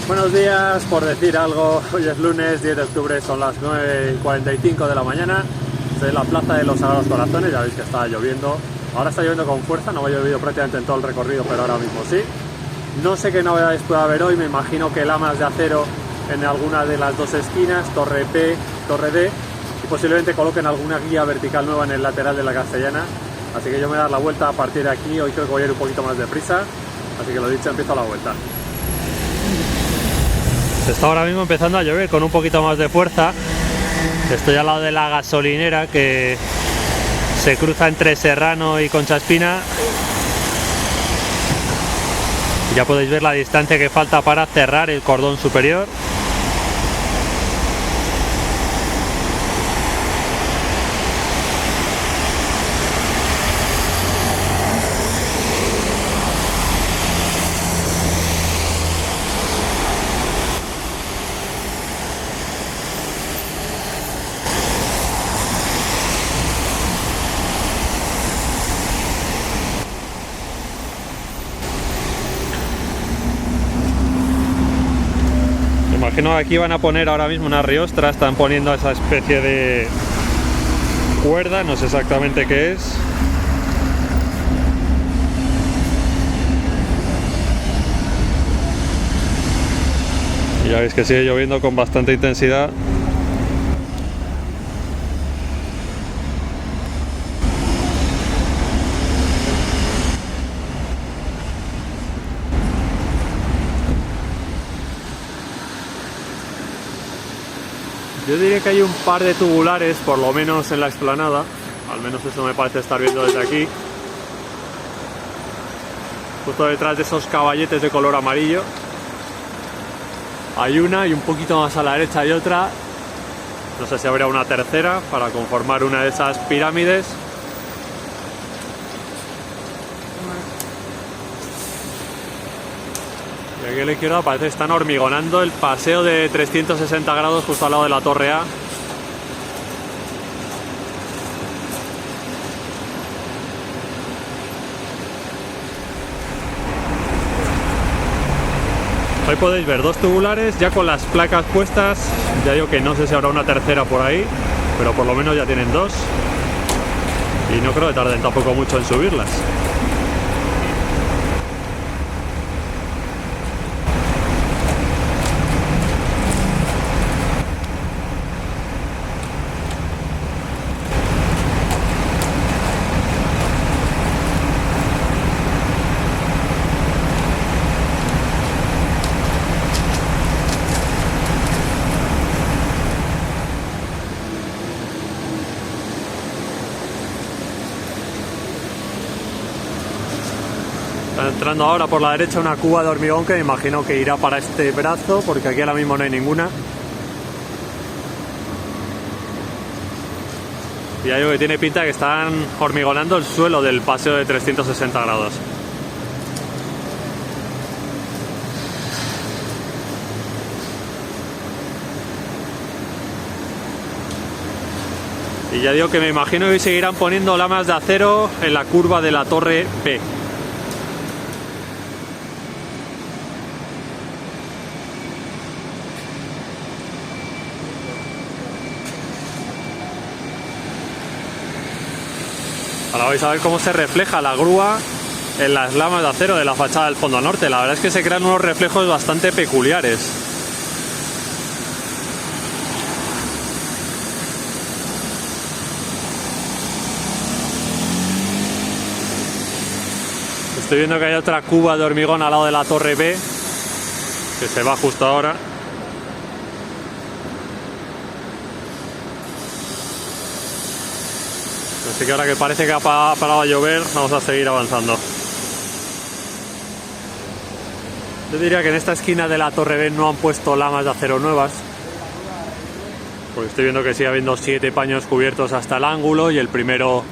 Buenos días, por decir algo, hoy es lunes 10 de octubre, son las 9:45 de la mañana, estoy en la Plaza de los Sagrados Corazones, ya veis que está lloviendo, ahora está lloviendo con fuerza, no ha llovido prácticamente en todo el recorrido, pero ahora mismo sí. No sé qué novedades puede haber hoy, me imagino que lamas de acero en alguna de las dos esquinas, Torre P, Torre D, y posiblemente coloquen alguna guía vertical nueva en el lateral de la Castellana, así que yo me voy a dar la vuelta a partir de aquí, hoy creo que voy a ir un poquito más deprisa, así que lo dicho, empiezo la vuelta. Está ahora mismo empezando a llover con un poquito más de fuerza. Estoy al lado de la gasolinera que se cruza entre Serrano y Concha Espina. Ya podéis ver la distancia que falta para cerrar el cordón superior. Imagino que aquí van a poner ahora mismo una riostra, están poniendo esa especie de cuerda, no sé exactamente qué es. Y ya veis que sigue lloviendo con bastante intensidad. Yo diría que hay un par de tubulares, por lo menos en la explanada, al menos eso me parece estar viendo desde aquí, justo detrás de esos caballetes de color amarillo. Hay una y un poquito más a la derecha hay otra, no sé si habrá una tercera para conformar una de esas pirámides. Y aquí a la izquierda parece que están hormigonando el paseo de 360 grados justo al lado de la Torre A. Ahí podéis ver dos tubulares ya con las placas puestas. Ya digo que no sé si habrá una tercera por ahí, pero por lo menos ya tienen dos. Y no creo que tarden tampoco mucho en subirlas. Está entrando ahora por la derecha una cuba de hormigón que me imagino que irá para este brazo, porque aquí ahora mismo no hay ninguna. Y hay algo que tiene pinta de que están hormigonando el suelo del paseo de 360 grados. Y ya digo que me imagino que seguirán poniendo lamas de acero en la curva de la Torre P. Ahora vais a ver cómo se refleja la grúa en las lamas de acero de la fachada del fondo norte. La verdad es que se crean unos reflejos bastante peculiares. Estoy viendo que hay otra cuba de hormigón al lado de la Torre B, que se va justo ahora. Así que ahora que parece que ha parado a llover, vamos a seguir avanzando. Yo diría que en esta esquina de la Torre B no han puesto lamas de acero nuevas, porque estoy viendo que sigue habiendo 7 paños cubiertos hasta el ángulo y el primero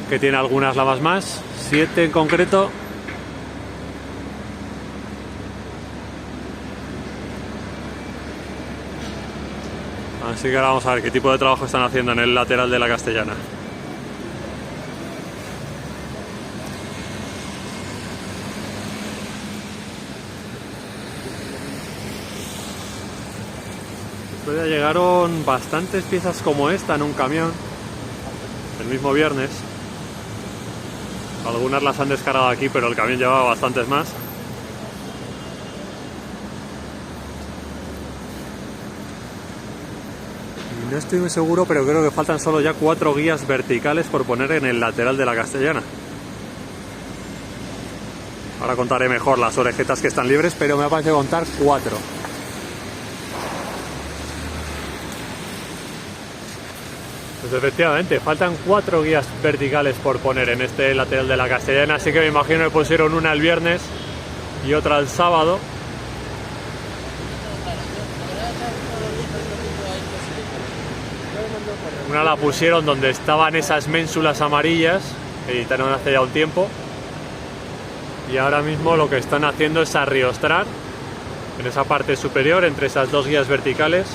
que tiene algunas lamas más, 7 en concreto. Así que ahora vamos a ver qué tipo de trabajo están haciendo en el lateral de la Castellana. Otro día llegaron bastantes piezas como esta en un camión, el mismo viernes. Algunas las han descargado aquí, pero el camión llevaba bastantes más. Y no estoy muy seguro, pero creo que faltan solo ya 4 guías verticales por poner en el lateral de la Castellana. Ahora contaré mejor las orejetas que están libres, pero me ha parecido contar 4. Pues efectivamente, faltan 4 guías verticales por poner en este lateral de la Castellana, así que me imagino que pusieron una el viernes y otra el sábado. Una la pusieron donde estaban esas ménsulas amarillas, que editaron hace ya un tiempo, y ahora mismo lo que están haciendo es arriostrar en esa parte superior entre esas 2 guías verticales.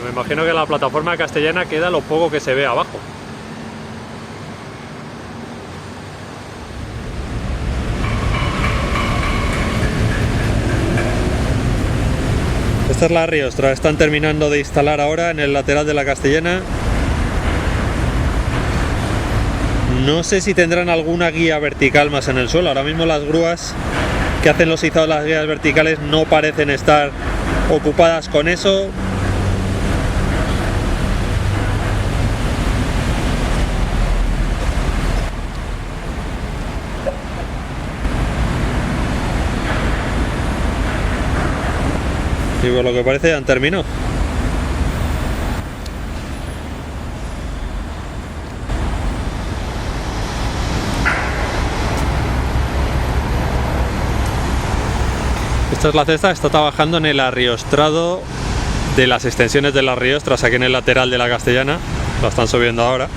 Me imagino que la plataforma castellana queda lo poco que se ve abajo. Esta es la riostra, están terminando de instalar ahora en el lateral de la Castellana. No sé si tendrán alguna guía vertical más en el suelo. Ahora mismo las grúas que hacen los izados de las guías verticales no parecen estar ocupadas con eso. Y por lo que parece ya han terminado. Esta es la cesta, está trabajando en el arriostrado de las extensiones de las riostras aquí en el lateral de la Castellana. La están subiendo ahora.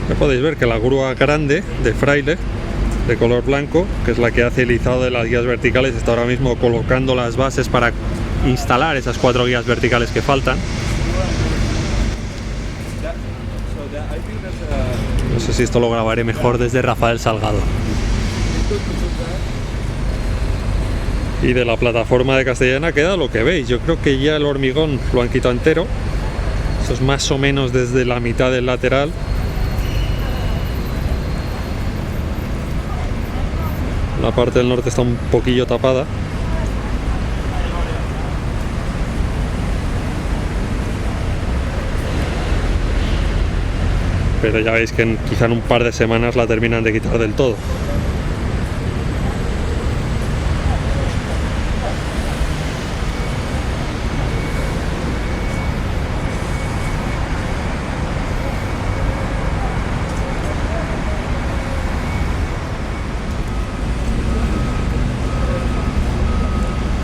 Ya podéis ver que la grúa grande de Fraile, de color blanco, que es la que hace el izado de las guías verticales, está ahora mismo colocando las bases para instalar esas 4 guías verticales que faltan. No sé si esto lo grabaré mejor desde Rafael Salgado. Y de la plataforma de Castellana queda lo que veis. Yo creo que ya el hormigón lo han quitado entero. Eso es más o menos desde la mitad del lateral. La parte del norte está un poquillo tapada. Pero ya veis que quizá en un par de semanas la terminan de quitar del todo.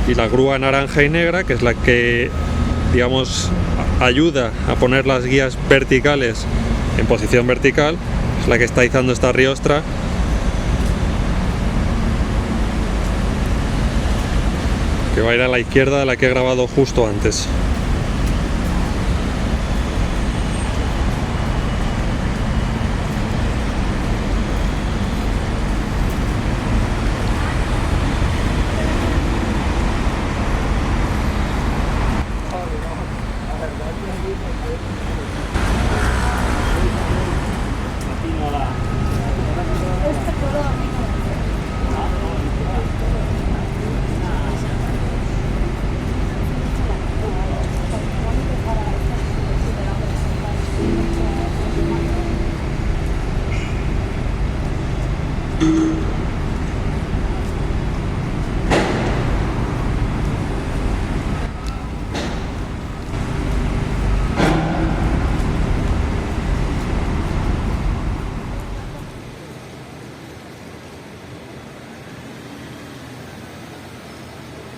Y la grúa naranja y negra, que es la que, digamos, ayuda a poner las guías verticales en posición vertical, es la que está izando esta riostra. Que va a ir a la izquierda de la que he grabado justo antes.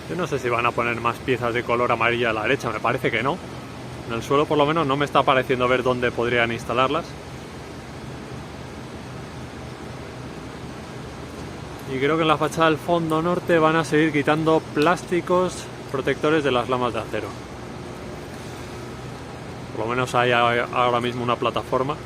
Yo no sé si van a poner más piezas de color amarillo a la derecha, me parece que no. En el suelo por lo menos no me está pareciendo ver dónde podrían instalarlas. Y creo que en la fachada del fondo norte van a seguir quitando plásticos protectores de las lamas de acero. Por lo menos hay ahora mismo una plataforma.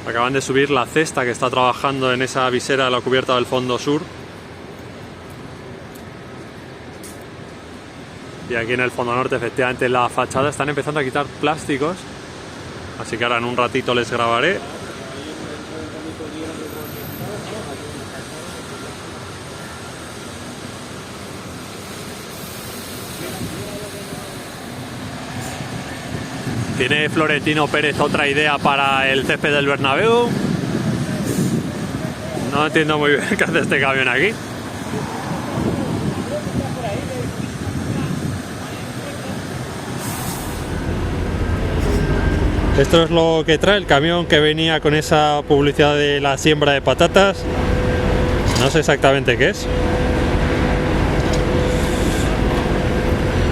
Acaban de subir la cesta que está trabajando en esa visera de la cubierta del fondo sur. Y aquí en el fondo norte, efectivamente, en la fachada están empezando a quitar plásticos. Así que ahora en un ratito les grabaré. ¿Tiene Florentino Pérez otra idea para el césped del Bernabéu? No entiendo muy bien qué hace este camión aquí. Esto es lo que trae el camión que venía con esa publicidad de la siembra de patatas. No sé exactamente qué es,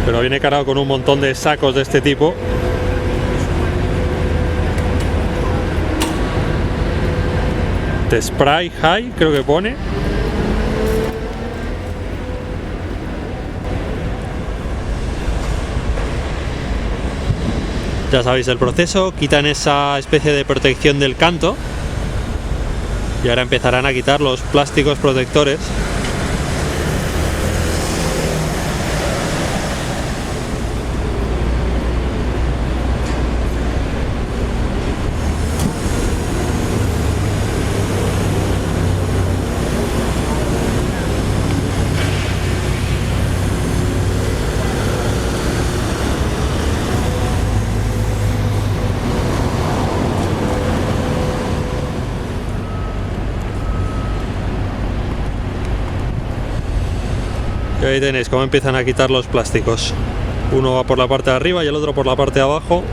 pero viene cargado con un montón de sacos de este tipo. The Spray High, creo que pone. Ya sabéis el proceso, quitan esa especie de protección del canto y ahora empezarán a quitar los plásticos protectores. Y ahí tenéis cómo empiezan a quitar los plásticos. Uno va por la parte de arriba y el otro por la parte de abajo.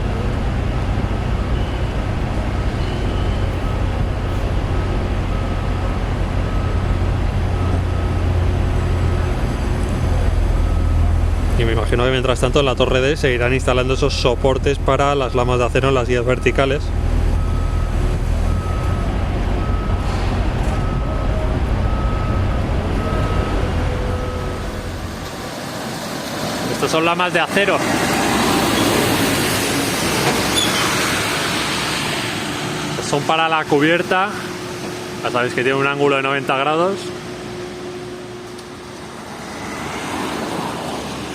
Y me imagino que mientras tanto en la torre D seguirán instalando esos soportes para las lamas de acero en las guías verticales. Estos son lamas de acero. Son para la cubierta. Ya sabéis que tiene un ángulo de 90 grados.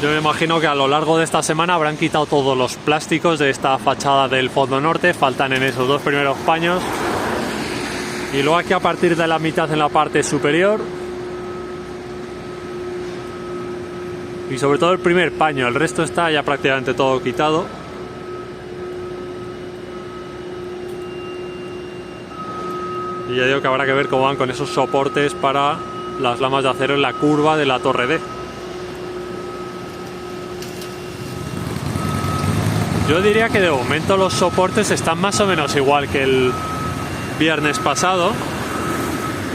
Yo me imagino que a lo largo de esta semana habrán quitado todos los plásticos de esta fachada del fondo norte. Faltan en esos dos primeros paños. Y luego aquí a partir de la mitad en la parte superior. Y sobre todo el primer paño, el resto está ya prácticamente todo quitado. Y ya digo que habrá que ver cómo van con esos soportes para las lamas de acero en la curva de la torre D. Yo diría que de momento los soportes están más o menos igual que el viernes pasado.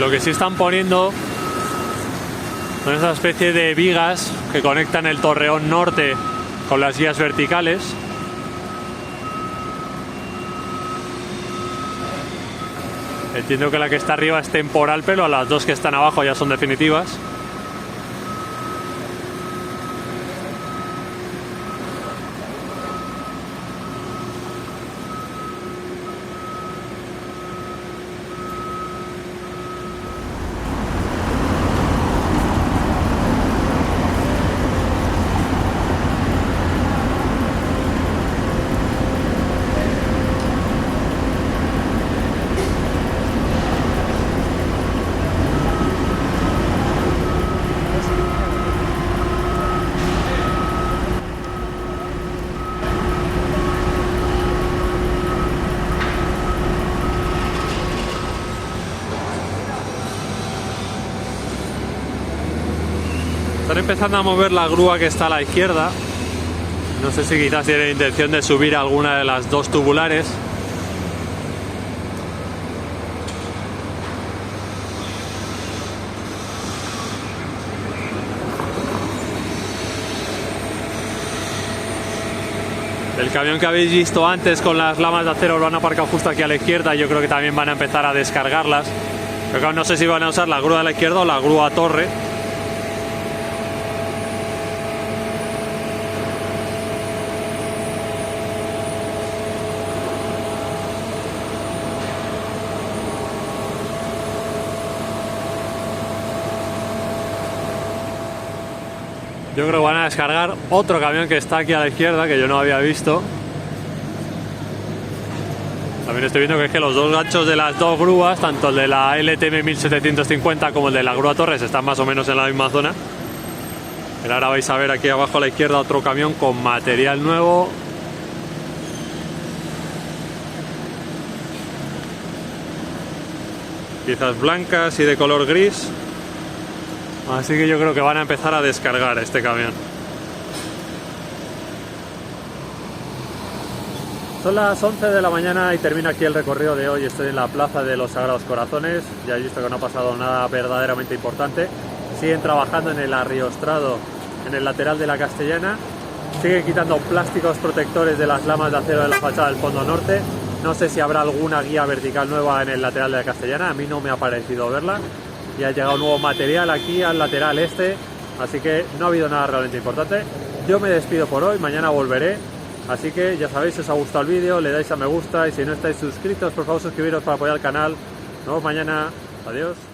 Lo que sí están poniendo son esa especie de vigas que conectan el torreón norte con las guías verticales. Entiendo que la que está arriba es temporal, pero las dos que están abajo ya son definitivas. Están empezando a mover la grúa que está a la izquierda. No sé si quizás tienen intención de subir alguna de las dos tubulares. El camión que habéis visto antes con las lamas de acero lo han aparcado justo aquí a la izquierda. Yo creo que también van a empezar a descargarlas. Pero no sé si van a usar la grúa de la izquierda o la grúa torre. Yo creo que van a descargar otro camión que está aquí a la izquierda, que yo no había visto. También estoy viendo que es que los dos ganchos de las dos grúas, tanto el de la LTM 1750 como el de la grúa Torres, están más o menos en la misma zona. Pero ahora vais a ver aquí abajo a la izquierda otro camión con material nuevo. Piezas blancas y de color gris. Así que yo creo que van a empezar a descargar este camión. Son las 11 de la mañana y termina aquí el recorrido de hoy. Estoy en la Plaza de los Sagrados Corazones. Ya he visto que no ha pasado nada verdaderamente importante. Siguen trabajando en el arriostrado en el lateral de la Castellana. Siguen quitando plásticos protectores de las lamas de acero de la fachada del fondo norte. No sé si habrá alguna guía vertical nueva en el lateral de la Castellana. A mí no me ha parecido verla. Y ha llegado nuevo material aquí al lateral este, así que no ha habido nada realmente importante. Yo me despido por hoy, mañana volveré, así que ya sabéis, si os ha gustado el vídeo, le dais a me gusta y si no estáis suscritos, por favor suscribiros para apoyar el canal. Nos vemos mañana, adiós.